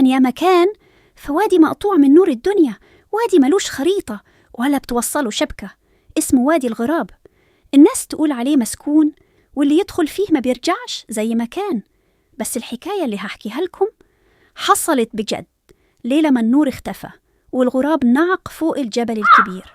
يا مكان، فوادي مقطوع من نور الدنيا، وادي ملوش خريطة ولا بتوصله شبكة، اسمه وادي الغراب. الناس تقول عليه مسكون، واللي يدخل فيه ما بيرجعش زي ما كان. بس الحكاية اللي هحكيها لكم حصلت بجد ليلة ما النور اختفى والغراب نعق فوق الجبل الكبير.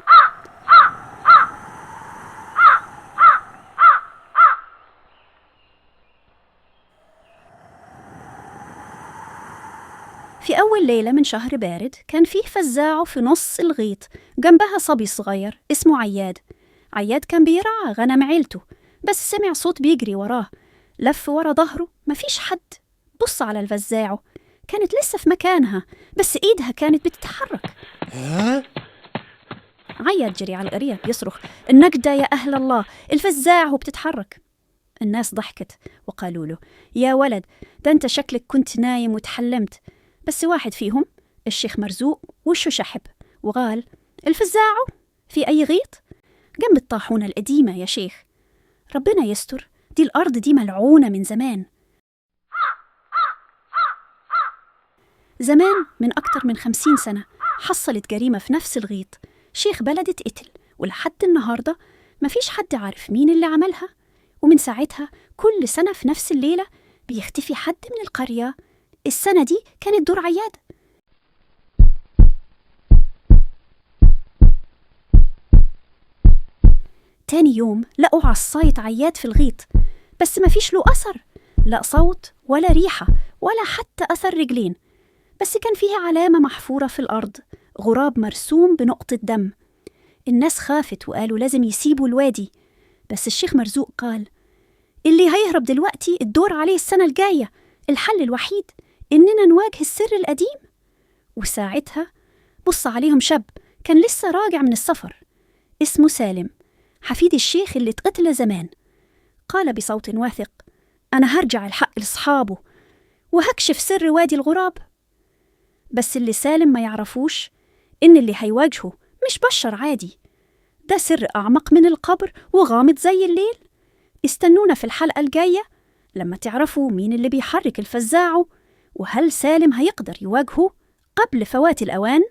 في أول ليلة من شهر بارد كان فيه فزاعة في نص الغيط، جنبها صبي صغير اسمه عياد. عياد كان بيرعى غنم عيلته، بس سمع صوت بيجري وراه. لف ورا ظهره، مفيش حد. بص على الفزاعة، كانت لسه في مكانها، بس إيدها كانت بتتحرك. عياد جري على القرية بيصرخ: النجدة يا أهل الله، الفزاعة بتتحرك. الناس ضحكت وقالوا له: يا ولد، ده أنت شكلك كنت نايم وتحلمت. بس واحد فيهم، الشيخ مرزوق، وشه شحب وقال: الفزاعة في أي غيط؟ جنب الطاحونة القديمة يا شيخ. ربنا يستر، دي الأرض دي ملعونة من زمان. زمان من أكتر من 50 سنة حصلت جريمة في نفس الغيط. شيخ بلد اتقتل، ولحد النهاردة مفيش حد عارف مين اللي عملها. ومن ساعتها كل سنة في نفس الليلة بيختفي حد من القرية. السنة دي كانت دور عياد. تاني يوم لقوا عصاية عياد في الغيط، بس مفيش له أثر، لا صوت ولا ريحة ولا حتى أثر رجلين. بس كان فيها علامة محفورة في الأرض، غراب مرسوم بنقطة دم. الناس خافت وقالوا لازم يسيبوا الوادي. بس الشيخ مرزوق قال: اللي هيهرب دلوقتي الدور عليه السنة الجاية. الحل الوحيد إننا نواجه السر القديم. وساعتها بص عليهم شاب كان لسه راجع من السفر، اسمه سالم، حفيد الشيخ اللي اتقتل زمان. قال بصوت واثق: أنا هرجع الحق لأصحابه وهكشف سر وادي الغراب. بس اللي سالم ما يعرفوش إن اللي هيواجهه مش بشر عادي، ده سر أعمق من القبر وغامض زي الليل. استنونا في الحلقة الجاية لما تعرفوا مين اللي بيحرك الفزاعة، وهل سالم هيقدر يواجهه قبل فوات الأوان؟